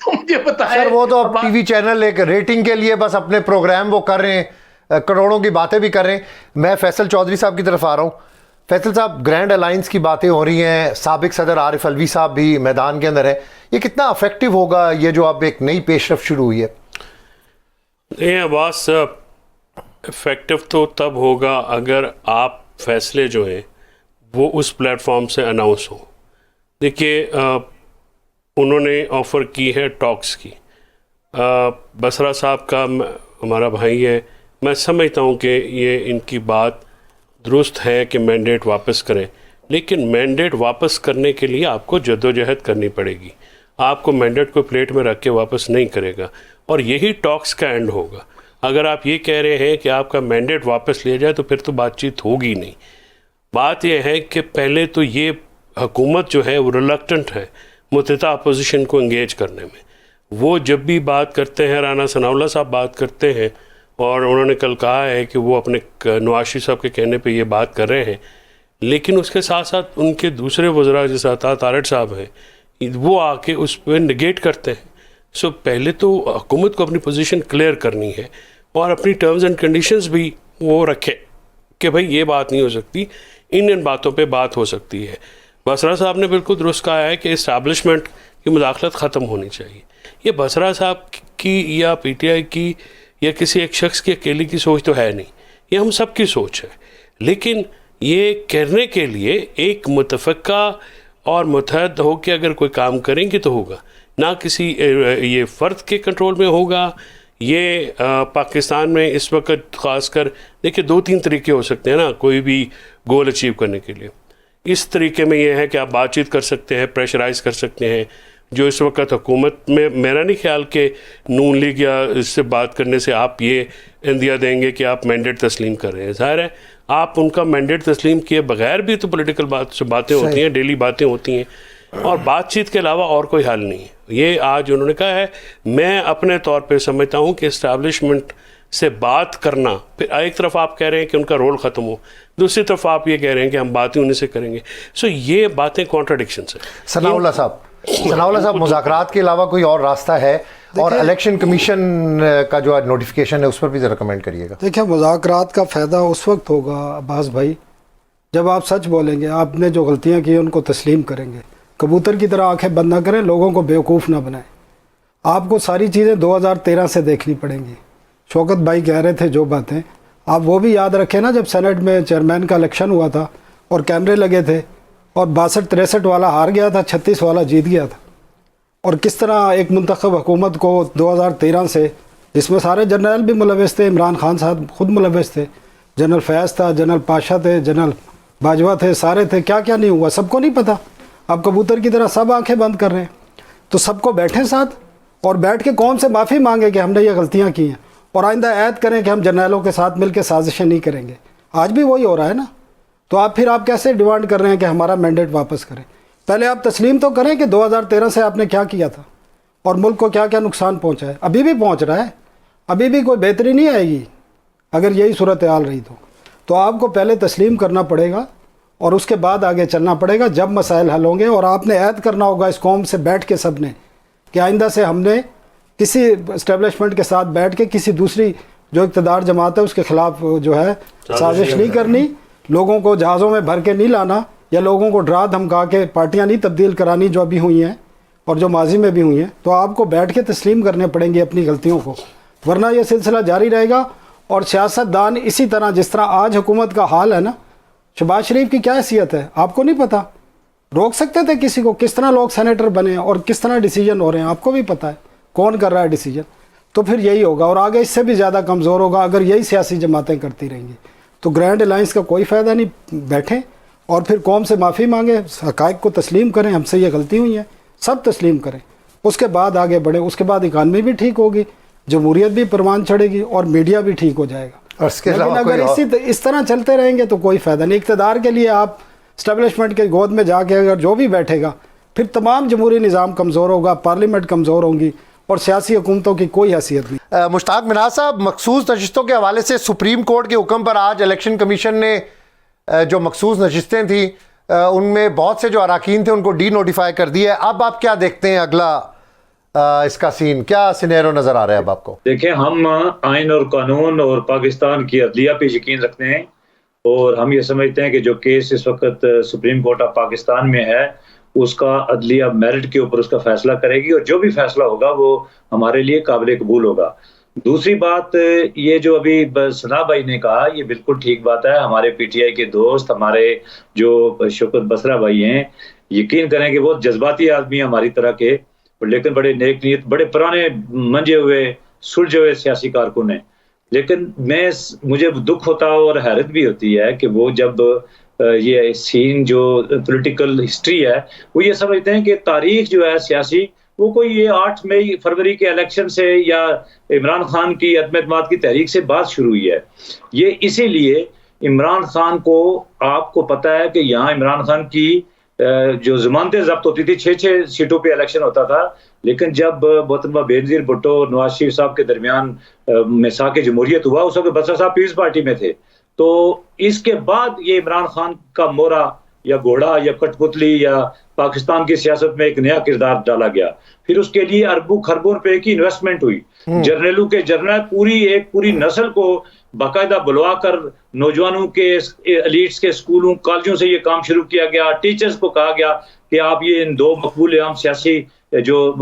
تو مجھے پتا ہے سر وہ تو اب ٹی وی چینل ایک ریٹنگ کے لیے بس اپنے پروگرام وہ کر رہے ہیں, کروڑوں کی باتیں بھی کر رہے ہیں. میں فیصل چودھری صاحب کی طرف آ رہا ہوں. فیصل صاحب, گرینڈ الائنس کی باتیں ہو رہی ہیں, سابق صدر عارف الوی صاحب بھی میدان کے اندر ہیں, یہ کتنا افیکٹو ہوگا یہ جو اب ایک نئی پیش رفت شروع ہوئی ہے؟ یہ عباس افیکٹو تو تب ہوگا اگر آپ فیصلے جو ہیں وہ اس پلیٹ فارم سے اناؤنس ہوں. دیکھیے انہوں نے آفر کی ہے ٹاکس کی. بسرا صاحب کا ہمارا بھائی ہے, میں سمجھتا ہوں کہ یہ ان کی بات درست ہے کہ مینڈیٹ واپس کریں, لیکن مینڈیٹ واپس کرنے کے لیے آپ کو جدوجہد کرنی پڑے گی. آپ کو مینڈیٹ کو پلیٹ میں رکھ کے واپس نہیں کرے گا, اور یہی ٹاکس کا اینڈ ہوگا. اگر آپ یہ کہہ رہے ہیں کہ آپ کا مینڈیٹ واپس لیا جائے تو پھر تو بات چیت ہوگی نہیں. بات یہ ہے کہ پہلے تو یہ حکومت جو ہے وہ ریلکٹنٹ ہے متحدہ اپوزیشن کو انگیج کرنے میں. وہ جب بھی بات کرتے ہیں, رانا ثناء اللہ صاحب بات کرتے ہیں, اور انہوں نے کل کہا ہے کہ وہ اپنے نواز شریف صاحب کے کہنے پہ یہ بات کر رہے ہیں, لیکن اس کے ساتھ ساتھ ان کے دوسرے وزراء جیسے عطا تارڑ صاحب ہیں وہ آ کے اس پہ نگیٹ کرتے ہیں. سو پہلے تو حکومت کو اپنی پوزیشن کلیئر کرنی ہے اور اپنی ٹرمز اینڈ کنڈیشنز بھی وہ رکھے کہ بھائی یہ بات نہیں ہو سکتی, ان باتوں پہ بات ہو سکتی ہے. بسرا صاحب نے بالکل درست کہا ہے کہ اسٹیبلشمنٹ کی مداخلت ختم ہونی چاہیے. یہ بسرا صاحب کی یا پی ٹی آئی کی یا کسی ایک شخص کی اکیلی کی سوچ تو ہے نہیں, یہ ہم سب کی سوچ ہے. لیکن یہ کرنے کے لیے ایک متفقہ اور متحد ہو کے اگر کوئی کام کریں گے تو ہوگا, نہ کسی یہ فرد کے کنٹرول میں ہوگا. یہ پاکستان میں اس وقت خاص کر دیکھیں 2-3 طریقے ہو سکتے ہیں نا کوئی بھی گول اچیو کرنے کے لیے. اس طریقے میں یہ ہے کہ آپ بات چیت کر سکتے ہیں, پریشرائز کر سکتے ہیں. جو اس وقت حکومت میں میرا نہیں خیال کہ نون لیگ یا اس سے بات کرنے سے آپ یہ اندیا دیں گے کہ آپ مینڈیٹ تسلیم کر رہے ہیں. ظاہر ہے آپ ان کا مینڈیٹ تسلیم کیے بغیر بھی تو پولیٹیکل باتیں ہوتی ہیں, ڈیلی باتیں ہوتی ہیں, اور بات چیت کے علاوہ اور کوئی حل نہیں ہے. یہ آج انہوں نے کہا ہے. میں اپنے طور پہ سمجھتا ہوں کہ اسٹیبلشمنٹ سے بات کرنا, پھر ایک طرف آپ کہہ رہے ہیں کہ ان کا رول ختم ہو, دوسری طرف آپ یہ کہہ رہے ہیں کہ ہم باتیں انہیں سے کریں گے. سو یہ باتیں کانٹراڈکشنس ہیں. ثناء اللہ صاحب مذاکرات کے علاوہ کوئی اور راستہ ہے؟ اور الیکشن کمیشن کا جو نوٹیفیکیشن ہے اس پر بھی ذرا کمنٹ کریے گا. دیکھیں مذاکرات کا فائدہ اس وقت ہوگا عباس بھائی جب آپ سچ بولیں گے, آپ نے جو غلطیاں کی ان کو تسلیم کریں گے, کبوتر کی طرح آنکھیں بند نہ کریں, لوگوں کو بیوقوف نہ بنائیں. آپ کو ساری چیزیں 2013 سے دیکھنی پڑیں گی. شوکت بھائی کہہ رہے تھے جو باتیں, آپ وہ بھی یاد رکھیں نا جب سینٹ میں چیئرمین کا الیکشن ہوا تھا اور کیمرے لگے تھے اور 62-63 والا ہار گیا تھا, 36 والا جیت گیا تھا. اور کس طرح ایک منتخب حکومت کو 2013 سے, جس میں سارے جنرل بھی ملوث تھے, عمران خان صاحب خود ملوث تھے, جنرل فیاض تھا, جنرل پاشا تھے, جنرل باجوہ تھے, سارے تھے, کیا کیا نہیں ہوا سب کو نہیں پتا. اب کبوتر کی طرح سب آنکھیں بند کر رہے ہیں. تو سب کو بیٹھیں ساتھ اور بیٹھ کے قوم سے معافی مانگیں کہ ہم نے یہ غلطیاں کی ہیں, اور آئندہ عہد کریں کہ ہم جرنیلوں کے ساتھ مل کے سازشیں نہیں کریں گے. آج بھی وہی ہو رہا ہے نا. تو آپ کیسے ڈیمانڈ کر رہے ہیں کہ ہمارا مینڈیٹ واپس کریں؟ پہلے آپ تسلیم تو کریں کہ 2013 سے آپ نے کیا کیا تھا اور ملک کو کیا کیا نقصان پہنچا ہے. ابھی بھی پہنچ رہا ہے, ابھی بھی کوئی بہتری نہیں آئے گی اگر یہی صورتحال رہی تو آپ کو پہلے تسلیم کرنا پڑے گا اور اس کے بعد آگے چلنا پڑے گا جب مسائل حل ہوں گے. اور آپ نے عہد کرنا ہوگا اس قوم سے بیٹھ کے سب نے کہ آئندہ سے ہم نے کسی اسٹیبلشمنٹ کے ساتھ بیٹھ کے کسی دوسری جو اقتدار جماعت ہے اس کے خلاف جو ہے سازش نہیں کرنی, لوگوں کو جہازوں میں بھر کے نہیں لانا یا لوگوں کو ڈرا دھمکا کے پارٹیاں نہیں تبدیل کرانی جو ابھی ہوئی ہیں اور جو ماضی میں بھی ہوئی ہیں. تو آپ کو بیٹھ کے تسلیم کرنے پڑیں گے اپنی غلطیوں کو, ورنہ یہ سلسلہ جاری رہے گا. اور سیاست دان اسی طرح جس طرح آج حکومت کا حال ہے نا, شہباز شریف کی کیا حیثیت ہے آپ کو نہیں پتا, روک سکتے تھے کسی کو؟ کس طرح لوگ سینیٹر بنے اور کس طرح ڈیسیجن ہو رہے ہیں آپ کو بھی پتا ہے, کون کر رہا ہے ڈیسیجن. تو پھر یہی ہوگا اور آگے اس سے بھی زیادہ کمزور ہوگا اگر یہی سیاسی جماعتیں کرتی رہیں گی. تو گرینڈ الائنس کا کوئی فائدہ نہیں. بیٹھیں اور پھر قوم سے معافی مانگیں, حقائق کو تسلیم کریں, ہم سے یہ غلطی ہوئی ہے سب تسلیم کریں, اس کے بعد آگے بڑھیں. اس کے بعد اکانومی بھی ٹھیک ہوگی, جمہوریت بھی پروان چڑھے گی اور میڈیا بھی ٹھیک ہو جائے گا. لیکن اگر اس طرح چلتے رہیں گے تو کوئی فائدہ نہیں. اقتدار کے لیے آپ اسٹیبلشمنٹ کے گود میں جا کے اگر جو بھی بیٹھے گا پھر تمام جمہوری نظام کمزور ہوگا, پارلیمنٹ کمزور ہوں گی اور سیاسی حکومتوں کی کوئی حیثیت نہیں. مشتاق منہاج صاحب, مخصوص نشستوں کے حوالے سے سپریم کورٹ کے حکم پر آج الیکشن کمیشن نے جو مخصوص نشستیں تھیں ان میں بہت سے جو اراکین تھے ان کو ڈی نوٹیفائی کر دیا ہے. اب آپ کیا دیکھتے ہیں اگلا اس کا سین, کیا سینیرو نظر آ رہا ہے اب آپ کو؟ دیکھیں, ہم آئین اور قانون اور پاکستان کی عدلیہ پہ یقین رکھتے ہیں, اور ہم یہ سمجھتے ہیں کہ جو کیس اس وقت سپریم کورٹ آف پاکستان میں ہے اس کا عدلیہ میرٹ کے اوپر اس کا فیصلہ کرے گی, اور جو بھی فیصلہ ہوگا وہ ہمارے لیے قابل قبول ہوگا. دوسری بات یہ جو ابھی ثنا بھائی نے کہا, یہ بالکل ٹھیک بات ہے. ہمارے پی ٹی آئی کے دوست, ہمارے جو شوکت بسرا بھائی ہیں, یقین کریں کہ بہت جذباتی آدمی ہیں ہماری طرح کے, لیکن بڑے نیک نیت, بڑے پرانے منجے ہوئے سلجھے ہوئے سیاسی کارکن ہیں. لیکن مجھے دکھ ہوتا اور حیرت بھی ہوتی ہے کہ وہ جب یہ سین جو پولیٹیکل ہسٹری ہے وہ یہ سمجھتے ہیں کہ تاریخ جو ہے سیاسی وہ کوئی یہ 8 مئی فروری کے الیکشن سے یا عمران خان کی عدم اعتماد کی تحریک سے بات شروع ہوئی ہے. یہ اسی لیے عمران خان کو, آپ کو پتہ ہے کہ یہاں عمران خان کی جو ضمانتیں ضبط ہوتی تھی 6 سیٹوں پہ الیکشن ہوتا تھا, لیکن جب محترمہ بینظیر بھٹو اور نواز شریف صاحب کے درمیان میثاق جمہوریت ہوا, اس وقت بسرا صاحب پیپلز پارٹی میں تھے, تو اس کے بعد یہ عمران خان کا مورا یا گھوڑا یا کٹ پتلی یا پاکستان کی سیاست میں ایک نیا کردار ڈالا گیا. پھر اس کے لیے اربوں خربوں روپے کی انویسٹمنٹ ہوئی, جرنیلوں کے جرنل پوری نسل کو باقاعدہ بلوا کر نوجوانوں کے ایلیٹس کے اسکولوں کالجوں سے یہ کام شروع کیا گیا. ٹیچرز کو کہا گیا کہ آپ یہ ان 2 مقبول عام سیاسی جو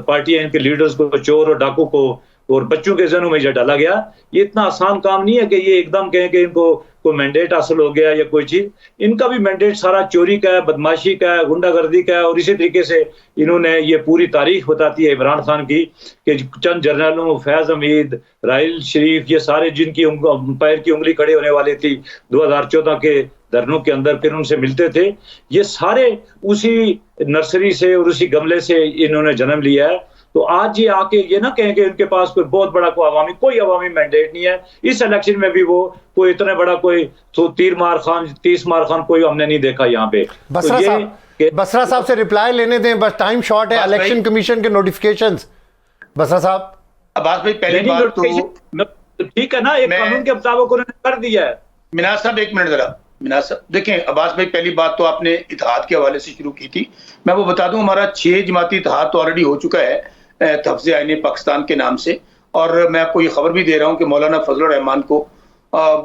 پارٹی ہیں ان کے لیڈرز کو, چور اور ڈاکو کو, اور بچوں کے ذہنوں میں یہ ڈالا گیا. یہ اتنا آسان کام نہیں ہے کہ یہ ایک دم کہیں کہ ان کو کوئی مینڈیٹ حاصل ہو گیا یا کوئی چیز. ان کا بھی مینڈیٹ سارا چوری کا ہے, بدماشی کا ہے, غنڈہ گردی کا ہے, اور اسی طریقے سے انہوں نے یہ پوری تاریخ بتاتی ہے عمران خان کی کہ چند جرنلوں, فیض حمید, راحیل شریف, یہ سارے جن کی پیر کی انگلی کھڑے ہونے والی تھی 2014 کے دھرنوں کے اندر, پھر ان سے ملتے تھے, یہ سارے اسی نرسری سے اور اسی گملے سے انہوں نے جنم لیا ہے. تو آج یہ آ کے یہ نہ کہیں کہ ان کے پاس کوئی بہت بڑا کوئی عوامی مینڈیٹ نہیں ہے. اس الیکشن میں بھی وہ کوئی اتنا بڑا کوئی 30 مار خان کوئی ہم نے نہیں دیکھا یہاں پہ. بسرا صاحب سے ریپلائی لینے دیں, بس ٹائم شارٹ ہے. الیکشن کمیشن کے نوٹیفکیشنز, بسرا صاحب. عباس بھائی پہلی بات تو ٹھیک ہے نا, ایک قانون کے مطابق انہوں نے کر دیا ہے. مناز صاحب ایک منٹ ذرا. مناز صاحب دیکھیں, عباس بھائی پہلی بات تو آپ نے اتحاد کے حوالے سے شروع کی تھی. میں وہ بتا دوں ہمارا 6 جماعتی اتحاد تو آلریڈی ہو چکا ہے تحفظ آئین پاکستان کے نام سے, اور میں آپ کو یہ خبر بھی دے رہا ہوں کہ مولانا فضل الرحمان کو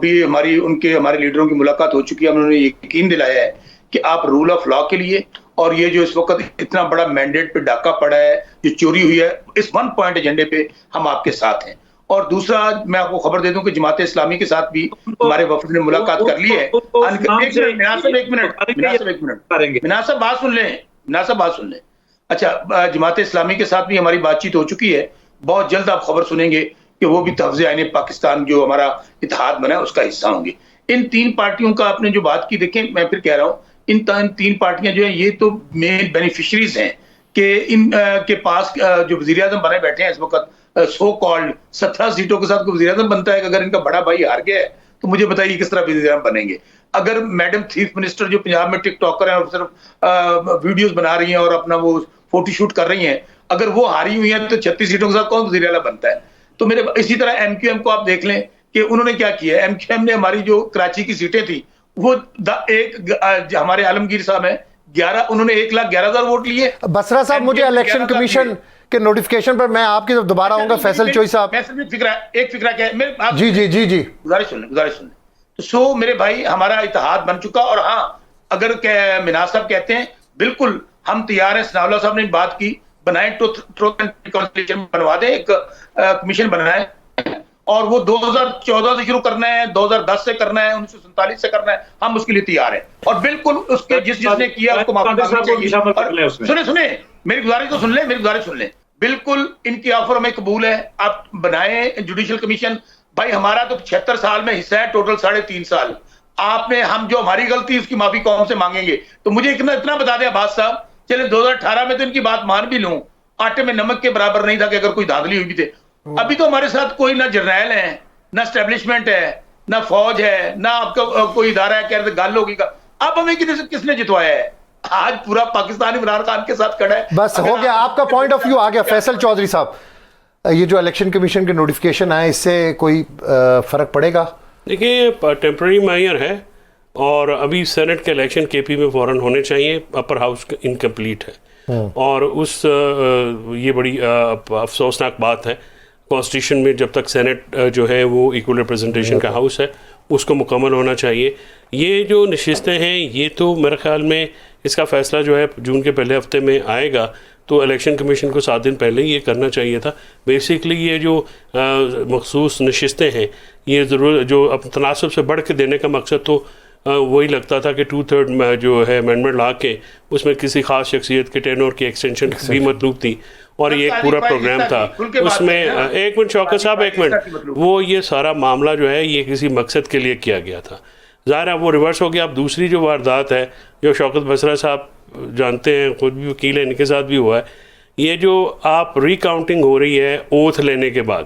بھی ہمارے لیڈروں کی ملاقات ہو چکی ہے. انہوں نے یقین دلایا ہے کہ آپ رول آف لا کے لیے, اور یہ جو اس وقت اتنا بڑا مینڈیٹ پہ ڈاکہ پڑا ہے, جو چوری ہوئی ہے, اس 1 پوائنٹ ایجنڈے پہ ہم آپ کے ساتھ ہیں. اور دوسرا میں آپ کو خبر دے دوں کہ جماعت اسلامی کے ساتھ بھی ہمارے وفد نے ملاقات کر لی ہے. ایک منٹ مناسب بات سن لیں. اچھا, جماعت اسلامی کے ساتھ بھی ہماری بات چیت ہو چکی ہے. بہت جلد آپ خبر سنیں گے کہ وہ بھی تحفظ آئین پاکستان جو ہمارا اتحاد بنا ہے اس کا حصہ ہوں گے. ان 3 پارٹیوں کا آپ نے جو بات کی, دیکھیں میں پھر کہہ رہا ہوں, ان 3 پارٹیاں جو ہیں یہ تو مین بینیفیشریز ہیں کہ ان کے پاس جو وزیر اعظم بنے بیٹھے ہیں اس وقت سو کالڈ 17 سیٹوں کے ساتھ کوئی وزیر اعظم بنتا ہے کہ اگر ان کا بڑا بھائی ہار گیا ہے تو مجھے بتائیے کس طرح وزیر اعظم بنیں گے. اگر میڈم چیف منسٹر جو پنجاب میں ٹک ٹاکر ہیں اور صرف ویڈیوز بنا رہی ہیں اور اپنا وہ فوٹو شوٹ کر رہی ہیں, اگر وہ ہاری ہوئی ہیں تو 36 سیٹوں کے ساتھ کون وزیر اعلیٰ بنتا ہے؟ تو اسی طرح ایم کیو ایم کو آپ دیکھ لیں کہ انہوں نے کیا کیا ہے. ایم کیو ایم نے ہماری جو کراچی کی سیٹیں تھی وہ ہمارے عالمگیر صاحب ہیں 11, انہوں نے 1,11,000 ووٹ لیے. بسرا صاحب مجھے الیکشن کمیشن کے نوٹیفکیشن پر میں آپ کی طرف دوبارہ آؤں گا. فیصل چوئی صاحب, ایک فکرہ کیا ہے, جی گزارش سن لیں. سو میرے بھائی ہمارا اتحاد بن چکا. اور ہاں, اگر مناز صاحب کہتے ہیں بالکل ہم تیار ہیں, ثناء اللہ صاحب نے بات کی, بنائیں ٹروتھ اینڈ ریکانسیلیشن بنوا دیں, ایک کمیشن بنائیں, اور وہ 2014 سے شروع کرنا ہے, 2010 سے کرنا ہے, 1947 سے کرنا ہے, ہم اس کے لیے تیار ہیں. اور بالکل اس کے جس نے کیا اس کو معافی مانگنی چاہیے. سنیں میری گزارش تو سن لیں. بالکل ان کی آفر ہمیں قبول ہے, آپ بنائیں جوڈیشل کمیشن. بھائی ہمارا تو 76 سال میں حصہ ہے, ٹوٹل 3.5 سال. آپ نے ہم جو ہماری غلطی اس کی معافی قوم سے مانگیں گے. تو مجھے اتنا بتا دیں عباس صاحب, چلے 2018 میں تو ان کی بات مان بھی لوں, آٹے میں نمک کے برابر نہیں تھا کہ اگر کوئی دھاندلی ہوئی بھی تھے. ابھی تو ہمارے ساتھ کوئی نہ جرنیل ہے, نہ اسٹیبلشمنٹ ہے, نہ فوج ہے, نہ آپ کا کوئی ادارہ ہے کہ گال ہوگی کا. اب ہمیں کس نے جتوایا ہے؟ آج پورا پاکستان عمران خان کے ساتھ کھڑا ہے. بس ہو گیا, آپ کا پوائنٹ آف ویو آ گیا. فیصل چودھری صاحب, یہ جو الیکشن کمیشن کے نوٹیفکیشن آئے اس سے کوئی فرق پڑے گا؟ دیکھیں ٹیمپرری میئر ہے, اور ابھی سینٹ کے الیکشن کے پی میں فوراً ہونے چاہیے، اپر ہاؤس انکمپلیٹ ہے، اور اس یہ بڑی افسوسناک بات ہے، کانسٹیٹیوشن میں جب تک سینٹ جو ہے وہ ایکول ریپرزنٹیشن کا ہاؤس ہے اس کو مکمل ہونا چاہیے۔ یہ جو نشستیں ہیں یہ تو میرے خیال میں اس کا فیصلہ جو ہے جون کے پہلے ہفتے میں آئے گا، تو الیکشن کمیشن کو 7 دن پہلے یہ کرنا چاہیے تھا۔ بیسکلی یہ جو مخصوص نشستیں ہیں یہ ضرور جو تناسب سے بڑھ کے دینے کا مقصد تو وہی لگتا تھا کہ 2/3 جو ہے امینڈمنٹ لا کے اس میں کسی خاص شخصیت کے ٹینور کی ایکسٹینشن بھی مطلوب تھی، اور یہ ایک پورا پروگرام تھا اس میں۔ ایک منٹ شوکت صاحب، ایک منٹ، وہ یہ سارا معاملہ جو ہے یہ کسی مقصد کے لیے کیا گیا تھا، ظاہر ہے وہ ریورس ہو گیا۔ اب دوسری جو واردات ہے جو شوکت بسرا صاحب جانتے ہیں، خود بھی وکیل ہیں، ان کے ساتھ بھی ہوا ہے، یہ جو آپ ری کاؤنٹنگ ہو رہی ہے اوتھ لینے کے بعد،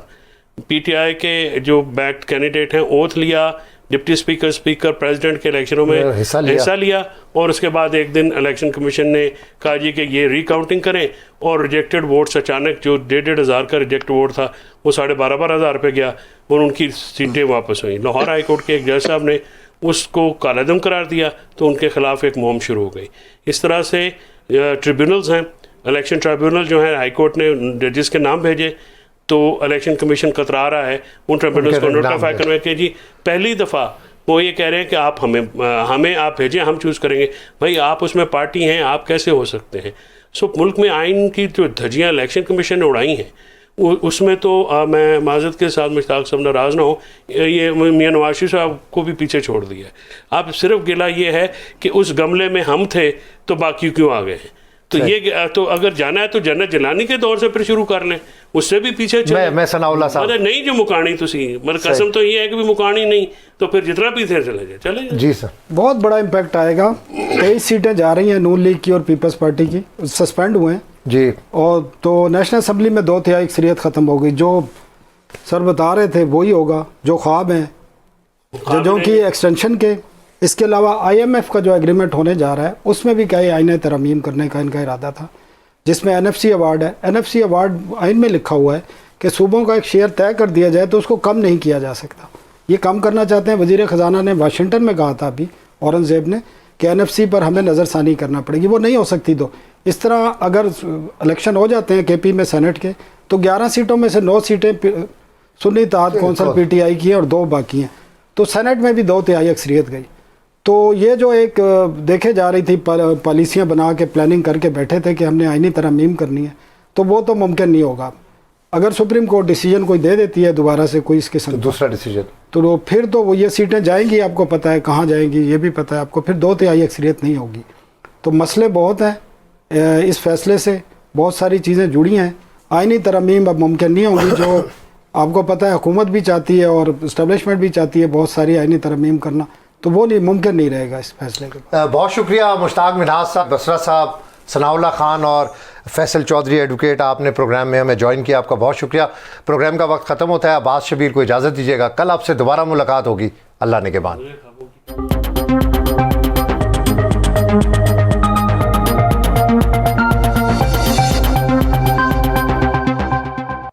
پی ٹی آئی کے جو بیکڈ کینڈیڈیٹ ہیں اوتھ لیا، ڈپٹی اسپیکر، اسپیکر، پریزیڈنٹ کے الیکشنوں میں حصہ لیا، اور اس کے بعد ایک دن الیکشن کمیشن نے کہا جی کہ یہ ری کاؤنٹنگ کریں، اور ریجیکٹڈ ووٹس اچانک جو 1,500 کا ریجیکٹ ووٹ تھا وہ 12,500 پہ گیا، اور ان کی سیٹیں واپس ہوئیں۔ لاہور ہائی کورٹ کے ایک جج صاحب نے اس کو کالعدم قرار دیا، تو ان کے خلاف ایک مہم شروع ہو گئی۔ اس طرح سے ٹریبیونلز ہیں، الیکشن ٹریبیونل جو ہیں، ہائی کورٹ نے ججز کے نام بھیجے، تو الیکشن کمیشن کترا رہا ہے ان ٹریبیونلز کو نوٹیفائی کرنے کے جی پہلی دفعہ وہ یہ کہہ رہے ہیں کہ آپ ہمیں آپ بھیجیں، ہم چوز کریں گے۔ بھائی آپ اس میں پارٹی ہیں، آپ کیسے ہو سکتے ہیں؟ سو ملک میں آئین کی جو دھجیاں الیکشن کمیشن نے اڑائی ہیں اس میں تو میں معذرت کے ساتھ مشتاق صاحب ناراض نہ ہو، یہ میاں نواز شریف صاحب کو بھی پیچھے چھوڑ دیا ہے۔ اب صرف گلہ یہ ہے کہ اس گملے میں ہم تھے تو باقی کیوں آ گئے ہیں؟ تو یہ تو اگر جانا ہے تو جنت جلانی کے دور سے پھر شروع کر لیں، اس سے بھی پیچھے چلیں۔ میں ثناء اللہ صاحب نہیں جو مکانی تسی قسم تو یہ ہے کہ بھی مکانی نہیں، تو پھر جتنا پیچھے چلے جائے چلے جائے۔ جی سر، بہت بڑا امپیکٹ آئے گا۔ 23 سیٹیں جا رہی ہیں نون لیگ کی اور پیپلز پارٹی کی، سسپینڈ ہوئے ہیں جی، اور تو نیشنل اسمبلی میں 2/3 اکثریت ختم ہو گئی۔ جو سر بتا رہے تھے وہی ہوگا، جو خواب ہیں ججوں کی ایکسٹینشن کے۔ اس کے علاوہ IMF کا جو ایگریمنٹ ہونے جا رہا ہے اس میں بھی کئی آئین ترمیم کرنے کا ان کا ارادہ تھا، جس میں NFC ایوارڈ ہے۔ NFC ایوارڈ آئین میں لکھا ہوا ہے کہ صوبوں کا ایک شیئر طے کر دیا جائے تو اس کو کم نہیں کیا جا سکتا۔ یہ کم کرنا چاہتے ہیں۔ وزیر خزانہ نے واشنگٹن میں کہا تھا ابھی، اورنگزیب نے، کہ NFC پر ہمیں نظر ثانی کرنا پڑے گی، وہ نہیں ہو سکتی۔ تو اس طرح اگر الیکشن ہو جاتے ہیں KP میں سینٹ کے، تو 11 سیٹوں میں سے 9 سیٹیں سنی اتحاد کونسل PTI کی ہیں اور 2 باقی ہیں، تو سینٹ میں بھی 2/3 اکثریت گئی۔ تو یہ جو ایک دیکھے جا رہی تھی پالیسیاں بنا کے پلاننگ کر کے بیٹھے تھے کہ ہم نے آئینی ترمیم کرنی ہے، تو وہ تو ممکن نہیں ہوگا۔ اگر سپریم کورٹ ڈیسیجن کوئی دے دیتی ہے دوبارہ سے کوئی اس قسم کا دوسرا ڈیسیجن، تو پھر تو وہ یہ سیٹیں جائیں گی، آپ کو پتہ ہے کہاں جائیں گی، یہ بھی پتہ ہے آپ کو، پھر 2/3 اکثریت نہیں ہوگی۔ تو مسئلے بہت ہیں اس فیصلے سے، بہت ساری چیزیں جڑی ہیں۔ آئینی ترمیم اب ممکن نہیں ہوگی، جو آپ کو پتہ ہے حکومت بھی چاہتی ہے اور اسٹیبلشمنٹ بھی چاہتی ہے بہت ساری آئینی ترمیم کرنا، تو وہ نہیں ممکن نہیں رہے گا اس فیصلے کے بعد۔ بہت شکریہ مشتاق منہاج صاحب، بسرا صاحب، ثناء اللہ خان اور فیصل چودھری ایڈوکیٹ، آپ نے پروگرام میں ہمیں جوائن کیا، آپ کا بہت شکریہ۔ پروگرام کا وقت ختم ہوتا ہے، عباس شبیر کو اجازت دیجیے گا، کل آپ سے دوبارہ ملاقات ہوگی، اللہ نگہبان۔